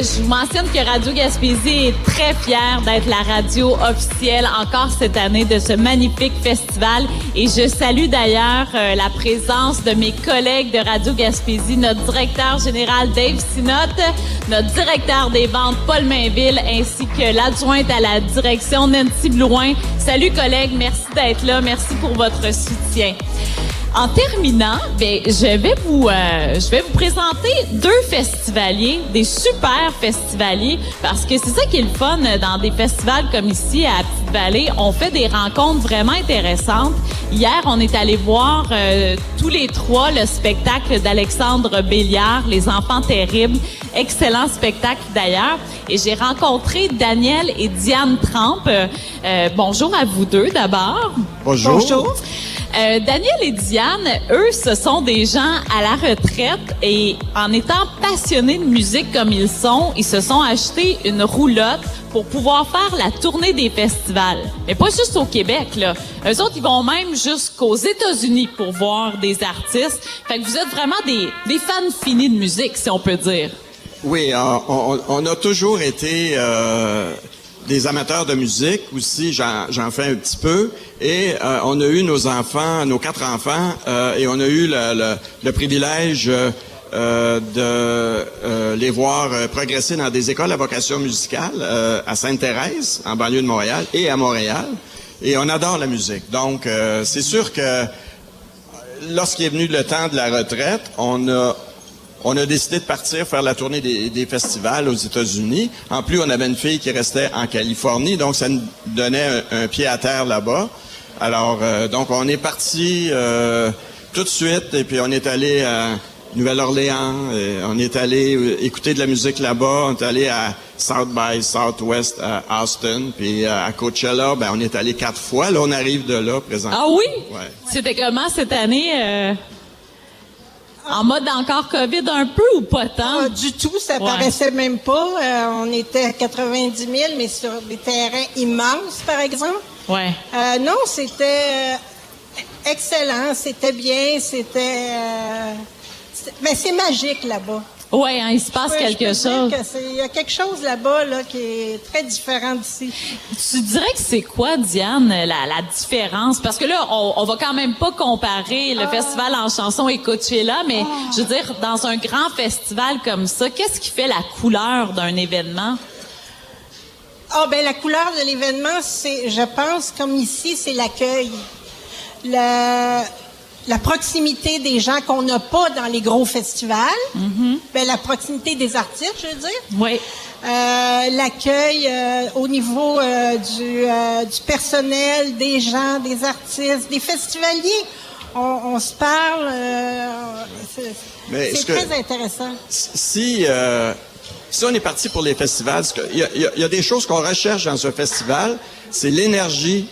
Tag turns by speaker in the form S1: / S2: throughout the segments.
S1: je vous mentionne que Radio Gaspésie est très fière d'être la radio officielle encore cette année de ce magnifique festival. Et je salue d'ailleurs la présence de mes collègues de Radio Gaspésie, notre directeur général Dave Sinotte, notre directeur des ventes Paul Mainville, ainsi que l'adjointe à la direction Nancy Blouin. Salut collègues, merci d'être là, merci pour votre soutien. En terminant, je vais vous présenter deux festivaliers, des super festivaliers, parce que c'est ça qui est le fun dans des festivals comme ici à Petite-Vallée. On fait des rencontres vraiment intéressantes. Hier, on est allé voir tous les trois le spectacle d'Alexandre Béliard, Les Enfants Terribles. Excellent spectacle d'ailleurs. Et j'ai rencontré Daniel et Diane Trampe. Bonjour à vous deux d'abord.
S2: Bonjour.
S3: Bonjour.
S1: Daniel et Diane, eux, ce sont des gens à la retraite et en étant passionnés de musique comme ils se sont achetés une roulotte pour pouvoir faire la tournée des festivals. Mais pas juste au Québec, là. Eux autres, ils vont même jusqu'aux États-Unis pour voir des artistes. Fait que vous êtes vraiment des fans finis de musique, si on peut dire.
S2: Oui, on a toujours été des amateurs de musique aussi, j'en fais un petit peu. Et on a eu nos 4 enfants, et on a eu le privilège de les voir progresser dans des écoles à vocation musicale à Sainte-Thérèse, en banlieue de Montréal, et à Montréal. Et on adore la musique. Donc, c'est sûr que lorsqu'il est venu le temps de la retraite, on a décidé de partir faire la tournée des festivals aux États-Unis. En plus, on avait une fille qui restait en Californie, donc ça nous donnait un pied à terre là-bas. Alors, donc, on est parti tout de suite, et puis on est allé à Nouvelle-Orléans, on est allé écouter de la musique là-bas, on est allé à South by Southwest à Austin, puis à Coachella, on est allé 4 fois. Là, on arrive de là, présentement.
S1: Ah oui?
S2: Ouais.
S1: C'était comment cette année? En mode encore COVID un peu ou pas tant?
S3: Pas du tout, ça paraissait même pas. On était à 90 000, mais sur des terrains immenses, par exemple.
S1: Ouais.
S3: Non, c'était excellent, c'était bien, mais c'est magique là-bas.
S1: Ouais, hein, il se passe quelque chose.
S3: Il y a quelque chose là-bas là, qui est très différent d'ici.
S1: Tu dirais que c'est quoi, Diane, la différence? Parce que là, on va quand même pas comparer le festival en chanson et Coachella, mais je veux dire, dans un grand festival comme ça, qu'est-ce qui fait la couleur d'un événement?
S3: La couleur de l'événement, c'est, je pense, comme ici, c'est l'accueil. La proximité des gens qu'on n'a pas dans les gros festivals. Mm-hmm. La proximité des artistes, je veux dire.
S1: Oui.
S3: L'accueil au niveau du personnel, des gens, des artistes, des festivaliers. On se parle. C'est très intéressant.
S2: Si on est parti pour les festivals, il y a des choses qu'on recherche dans ce festival, c'est l'énergie,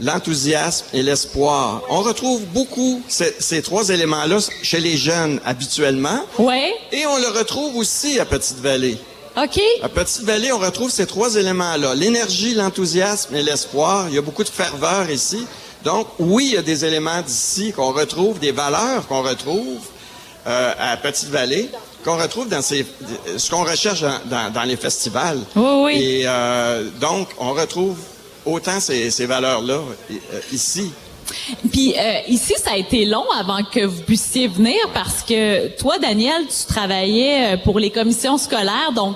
S2: l'enthousiasme et l'espoir. On retrouve beaucoup ces 3 éléments-là chez les jeunes habituellement.
S1: Ouais.
S2: Et on le retrouve aussi à Petite-Vallée.
S1: OK.
S2: À Petite-Vallée, on retrouve ces 3 éléments-là. L'énergie, l'enthousiasme et l'espoir. Il y a beaucoup de ferveur ici. Donc, oui, il y a des éléments d'ici qu'on retrouve, des valeurs qu'on retrouve à Petite-Vallée, qu'on retrouve dans ce qu'on recherche dans les festivals.
S1: Oui.
S2: Et donc, on retrouve autant ces valeurs-là ici.
S1: Puis ici, ça a été long avant que vous puissiez venir parce que toi, Daniel, tu travaillais pour les commissions scolaires. Donc,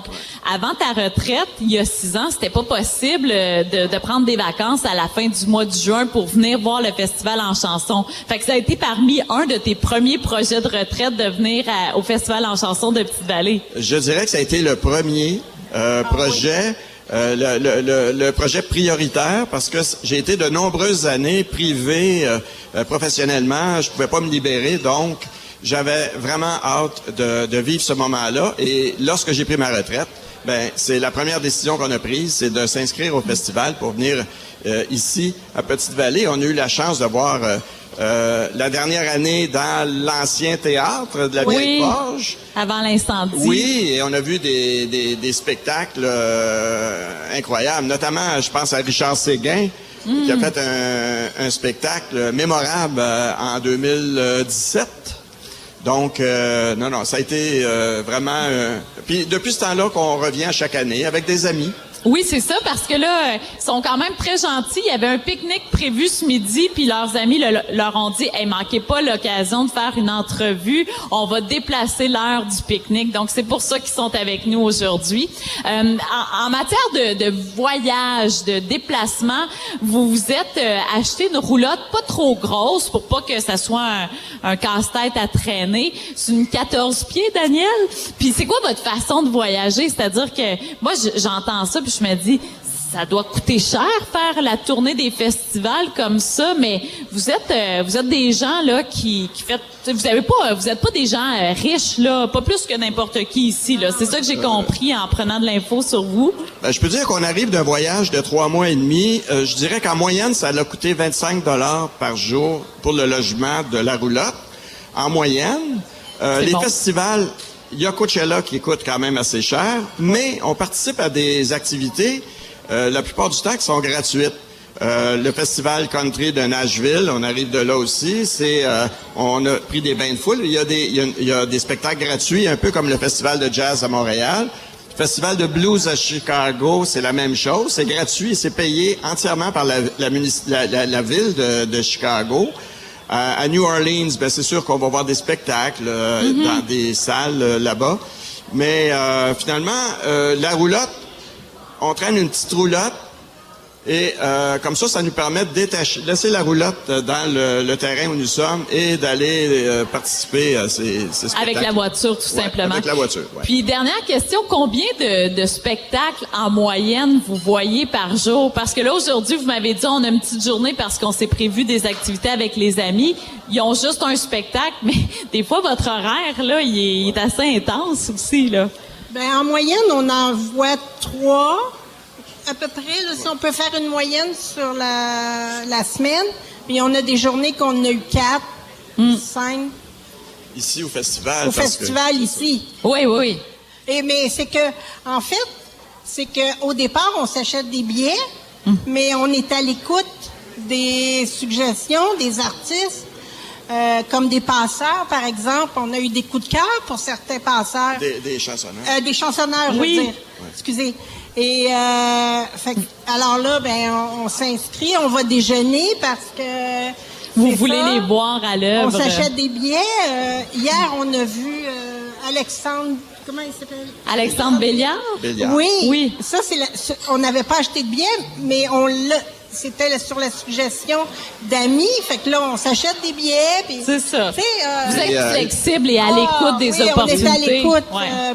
S1: avant ta retraite, il y a 6 ans, c'était pas possible de prendre des vacances à la fin du mois de juin pour venir voir le festival en chanson. Fait que ça a été parmi un de tes premiers projets de retraite de venir au festival en chanson de Petite-Vallée.
S2: Je dirais que ça a été le premier projet. Le projet prioritaire, parce que j'ai été de nombreuses années privé professionnellement, je pouvais pas me libérer, donc j'avais vraiment hâte de vivre ce moment-là. Et lorsque j'ai pris ma retraite, c'est la première décision qu'on a prise, c'est de s'inscrire au festival pour venir ici à Petite-Vallée. On a eu la chance de voir la dernière année dans l'ancien théâtre de la Vieille Forge.
S1: Avant l'incendie.
S2: Oui, et on a vu des spectacles incroyables, notamment, je pense à Richard Séguin, qui a fait un spectacle mémorable en 2017. Donc, non, ça a été vraiment... Puis depuis ce temps-là qu'on revient chaque année avec des amis.
S1: Oui, c'est ça, parce que là, ils sont quand même très gentils. Il y avait un pique-nique prévu ce midi, puis leurs amis leur ont dit « Hey, manquez pas l'occasion de faire une entrevue. On va déplacer l'heure du pique-nique. » Donc, c'est pour ça qu'ils sont avec nous aujourd'hui. En matière de voyage, de déplacement, vous vous êtes acheté une roulotte pas trop grosse pour pas que ça soit un casse-tête à traîner. C'est une 14 pieds, Daniel. Puis c'est quoi votre façon de voyager? C'est-à-dire que moi, j'entends ça, puis je me dis, ça doit coûter cher faire la tournée des festivals comme ça, mais vous êtes des gens là qui faites, vous êtes pas des gens riches là, pas plus que n'importe qui ici là. C'est ça que j'ai compris en prenant de l'info sur vous.
S2: Ben, je peux dire qu'on arrive d'un voyage de 3 mois et demi. Je dirais qu'en moyenne, ça a coûté 25 $ par jour pour le logement de la roulotte. En moyenne, les festivals. Il y a Coachella qui coûte quand même assez cher, mais on participe à des activités, la plupart du temps, qui sont gratuites. Le festival country de Nashville, on arrive de là aussi. On a pris des bains de foule. Il y a des spectacles gratuits, un peu comme le festival de jazz à Montréal. Le festival de blues à Chicago, c'est la même chose. C'est gratuit et c'est payé entièrement par la ville de Chicago. À New Orleans, ben c'est sûr qu'on va voir des spectacles dans des salles là-bas. Mais finalement, la roulotte, on traîne une petite roulotte et comme ça nous permet de laisser la roulotte dans le terrain où nous sommes et d'aller participer à ces spectacles.
S1: Avec la voiture, tout simplement.
S2: Avec la voiture, ouais.
S1: Puis, dernière question, combien de spectacles en moyenne vous voyez par jour? Parce que là, aujourd'hui, vous m'avez dit, on a une petite journée parce qu'on s'est prévu des activités avec les amis. Ils ont juste un spectacle, mais des fois, votre horaire, là, il est assez intense aussi, là.
S3: Ben, en moyenne, on en voit 3. À peu près, là, si on peut faire une moyenne sur la semaine, puis on a des journées qu'on a eu 4, 5.
S2: Ici au festival.
S3: Ici.
S1: Oui.
S3: Mais c'est que, en fait, au départ, on s'achète des billets, mais on est à l'écoute des suggestions des artistes, comme des passeurs, par exemple. On a eu des coups de cœur pour certains passeurs.
S2: Des chansonneurs.
S3: Des chansonneurs, je veux dire. Ouais. Excusez. Et alors là, ben, on s'inscrit, on va déjeuner parce que
S1: vous voulez les voir à l'œuvre.
S3: On s'achète des billets. Hier, on a vu Alexandre. Comment il s'appelle?
S1: Alexandre Béliard.
S3: Oui. Ça, on n'avait pas acheté de billets, mais c'était sur la suggestion d'amis. Fait que là, on s'achète des billets. Puis,
S1: c'est ça. Vous êtes flexible et à l'écoute des opportunités.
S3: On est à l'écoute,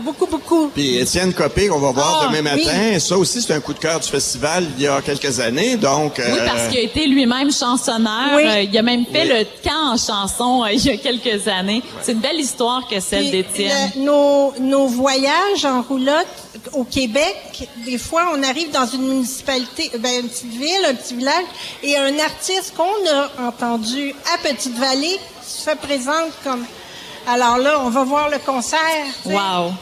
S3: beaucoup.
S2: Puis Étienne Copé, qu'on va voir demain matin, ça aussi, c'est un coup de cœur du festival il y a quelques années. Donc,
S1: oui, parce qu'il a été lui-même chansonneur. Il a même fait le camp en chanson il y a quelques années. Ouais. C'est une belle histoire que celle d'Étienne.
S3: Nos voyages en roulotte au Québec, des fois, on arrive dans une municipalité, une petite ville, un petit village, et un artiste qu'on a entendu à Petite-Vallée se présente comme... Alors là, on va voir le concert.
S1: Wow!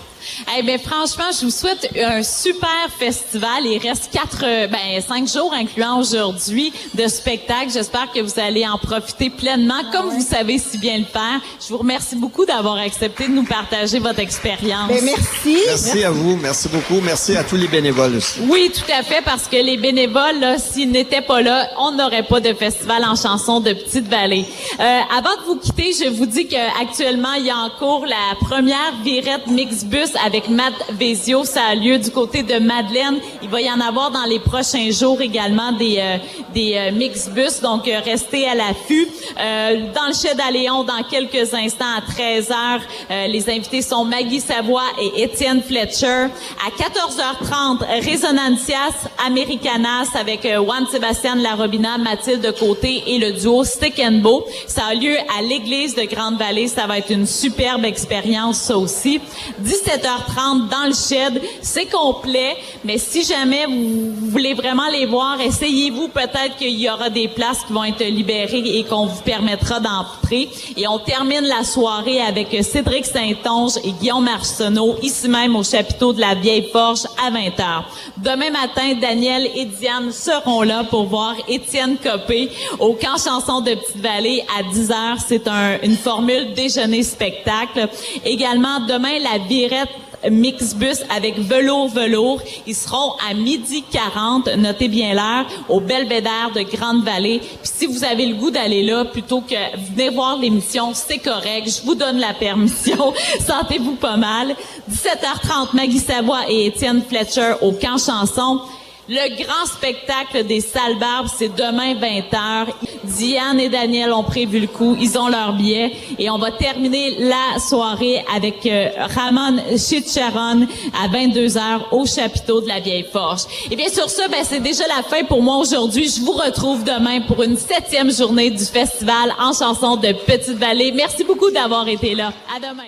S1: Eh bien, franchement, je vous souhaite un super festival. Il reste 5 jours, incluant aujourd'hui, de spectacle. J'espère que vous allez en profiter pleinement, comme vous savez si bien le faire. Je vous remercie beaucoup d'avoir accepté de nous partager votre expérience.
S3: Merci.
S2: Merci à vous. Merci beaucoup. Merci à tous les bénévoles aussi.
S1: Oui, tout à fait, parce que les bénévoles, là, s'ils n'étaient pas là, on n'aurait pas de festival en chanson de Petite-Vallée. Avant de vous quitter, je vous dis qu'actuellement, il y a en cours la première virette Mixbus avec Matt Vezio. Ça a lieu du côté de Madeleine. Il va y en avoir dans les prochains jours également des Mixbus. Donc, restez à l'affût. Dans le Shed à Léon, dans quelques instants, à 13h, les invités sont Maggie Savoie et Étienne Fletcher. À 14h30, Resonancias Americanas avec Juan Sébastien Larobina, Mathilde Côté et le duo Stick and Bow. Ça a lieu à l'église de Grande-Vallée. Ça va être une superbe expérience, ça aussi. 17h30 dans le Shed. C'est complet, mais si jamais vous voulez vraiment les voir, essayez-vous peut-être peut-être qu'il y aura des places qui vont être libérées et qu'on vous permettra d'entrer. Et on termine la soirée avec Cédric Saint-Onge et Guillaume Arsenault, ici même au chapiteau de la Vieille Forge à 20h. Demain matin, Daniel et Diane seront là pour voir Étienne Copé au Camp Chanson de Petite-Vallée à 10h. C'est une formule déjeuner-spectacle. Également, demain, la Virette Mixbus avec Velours. Ils seront à 12h40, notez bien l'heure, au Belvédère de Grande-Vallée. Puis si vous avez le goût d'aller là, plutôt que venir voir l'émission, c'est correct, je vous donne la permission, sentez-vous pas mal. 17h30, Maggie Savoie et Étienne Fletcher au Camp Chanson. Le grand spectacle des Salles Barbes, c'est demain 20h. Diane et Daniel ont prévu le coup, ils ont leur billet et on va terminer la soirée avec Ramon Chicharon à 22h au chapiteau de la Vieille Forge. Et bien sur ça, c'est déjà la fin pour moi aujourd'hui. Je vous retrouve demain pour une 7e journée du festival en chanson de Petite-Vallée. Merci beaucoup d'avoir été là. À demain.